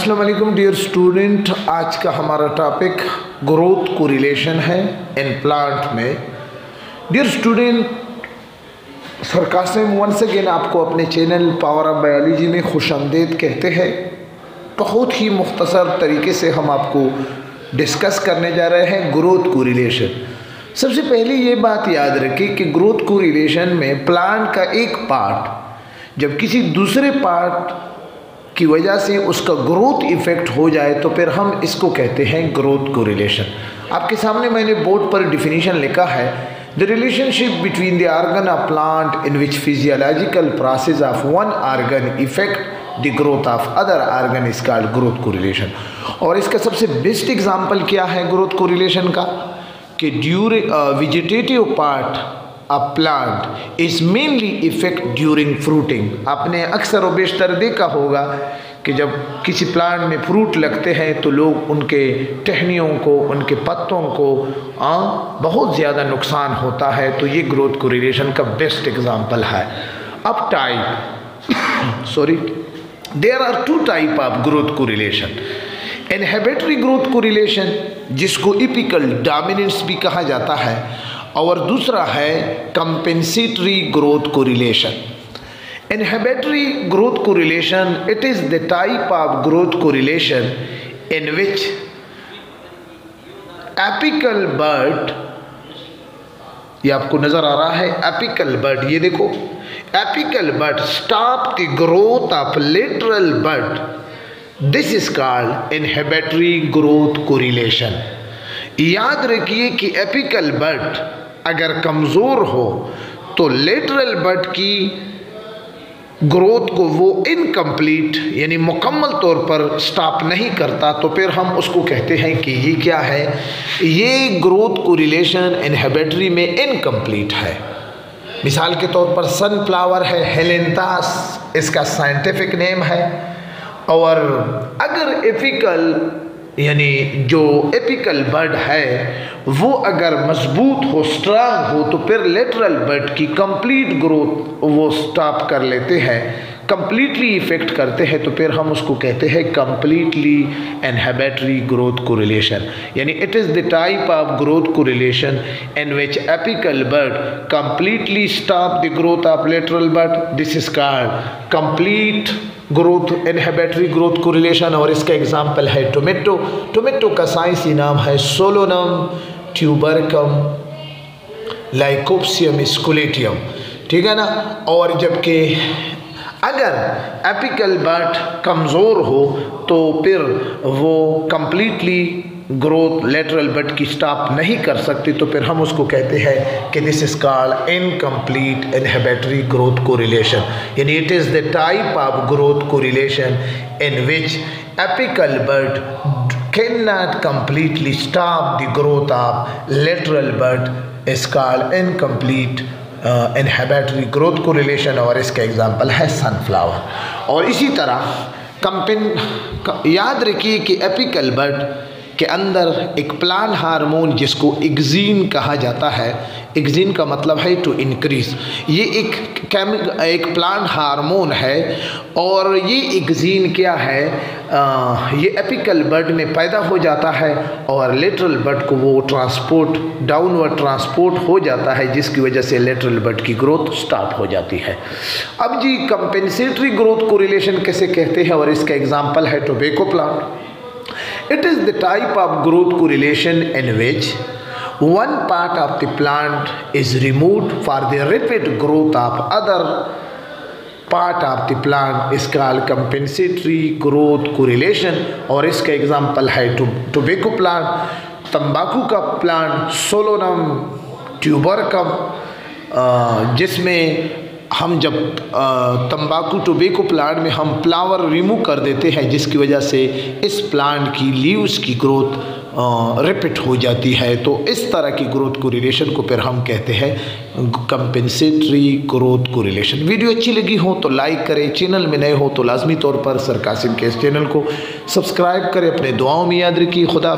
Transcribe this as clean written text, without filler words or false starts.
अस्सलाम वालेकुम dear student. आज का हमारा टॉपिक ग्रोथ कोरिलेशन है इन प्लांट में। Dear student, sir Qasim once again आपको अपने चैनल पावर ऑफ बायोलॉजी में खुशामदीद कहते हैं। बहुत ही मुख्तसर तरीके से हम आपको डिस्कस करने जा रहे हैं ग्रोथ कोरिलेशन। सबसे पहले ये बात याद रखें कि ग्रोथ कोरिलेशन में प्लांट का एक पार्ट जब किसी दूसरे पार्ट की वजह से उसका ग्रोथ इफेक्ट हो जाए तो फिर हम इसको कहते हैं ग्रोथ कोरिलेशन। आपके सामने मैंने बोर्ड पर डिफिनीशन लिखा है, the relationship between the organ of plant in which physiological process of one organ effect the growth of other organ is called growth correlation. और इसका सबसे बेस्ट एग्जाम्पल क्या है ग्रोथ कोरिलेशन का कि during vegetative part a plant is mainly effect during fruiting. आपने अक्सर व बेशतर देखा होगा कि जब किसी प्लांट में फ्रूट लगते हैं तो लोग उनके टहनियों को, उनके पत्तों को बहुत ज़्यादा नुकसान होता है। तो ये ग्रोथ कोरिलेशन का बेस्ट एग्जांपल है। अब there are two type of growth correlation. Inhibitory growth correlation जिसको एपिकल डोमिनेंस भी कहा जाता है, और दूसरा है compensatory growth correlation. Inhibitory growth correlation, it is the type of growth correlation in which apical bud, ये आपको नजर आ रहा है एपिकल बड, ये देखो apical bud stop the growth of lateral bud, this is called inhibitory growth correlation. याद रखिए कि एपिकल बड अगर कमज़ोर हो तो लेटरल बड की ग्रोथ को वो इनकम्प्लीट यानी मुकम्मल तौर पर स्टॉप नहीं करता, तो फिर हम उसको कहते हैं कि ये क्या है, ये ग्रोथ कोरिलेशन इनहिबिटरी में इनकम्प्लीट है। मिसाल के तौर पर सनफ्लावर है, हेलेंथास इसका साइंटिफिक नेम है। और अगर एपिकल यानी जो एपिकल बड है वो अगर मजबूत हो, स्ट्रांग हो, तो फिर लेटरल बड की कंप्लीट ग्रोथ वो स्टॉप कर लेते हैं, कंप्लीटली इफेक्ट करते हैं, तो फिर हम उसको कहते हैं कंप्लीटली इनहिबिटरी ग्रोथ कोरिलेशन। यानी it is the type of growth correlation in which apical bud completely stop the growth of lateral bud, this is called complete growth inhibitory growth correlation. और इसका एग्जाम्पल है tomato. Tomato का साइंसी नाम है सोलोनम ट्यूबरकम लाइकोप्सियम स्कुलेटियम, ठीक है ना। और जबकि अगर एपिकल बड कमज़ोर हो तो फिर वो कंप्लीटली ग्रोथ लेटरल बड की स्टॉप नहीं कर सकती, तो फिर हम उसको कहते हैं कि this is called incomplete inhibitory growth correlation. यानी it is the type of growth correlation in which apical bud can not completely stop the growth of lateral bud is called incomplete inhibitory growth correlation. और इसका example है sunflower. और इसी तरह याद रखिए कि एपिकल बड के अंदर एक प्लांट हार्मोन जिसको एक्सिन कहा जाता है, एक्सिन का मतलब है टू इंक्रीज, ये एक प्लांट हार्मोन है। और ये एक्सिन क्या है, ये एपिकल बड में पैदा हो जाता है और लेटरल बड को वो ट्रांसपोर्ट डाउनवर्ड ट्रांसपोर्ट हो जाता है, जिसकी वजह से लेटरल बड की ग्रोथ स्टॉप हो जाती है। अब जी कंपेंसेटरी ग्रोथ कोरिलेशन कैसे कहते हैं, और इसका एग्जाम्पल है tobacco plant. It is the type of growth correlation in which one part of the plant is removed for the rapid growth of other part of the plant is called compensatory growth correlation। और इसका example है tobacco plant. तंबाकू का plant सोलोनम ट्यूबरकम, जिसमें हम जब तंबाकू tobacco plant में हम फ्लावर रिमूव कर देते हैं, जिसकी वजह से इस प्लांट की लीव्स की ग्रोथ रिपीट हो जाती है। तो इस तरह की ग्रोथ कोरिलेशन को फिर हम कहते हैं कंपेंसेटरी ग्रोथ कोरिलेशन। वीडियो अच्छी लगी हो तो लाइक करें, चैनल में नए हो तो लाजमी तौर पर सर कासिम के इस चैनल को सब्सक्राइब करें। अपने दुआओं में याद रखिए। खुदा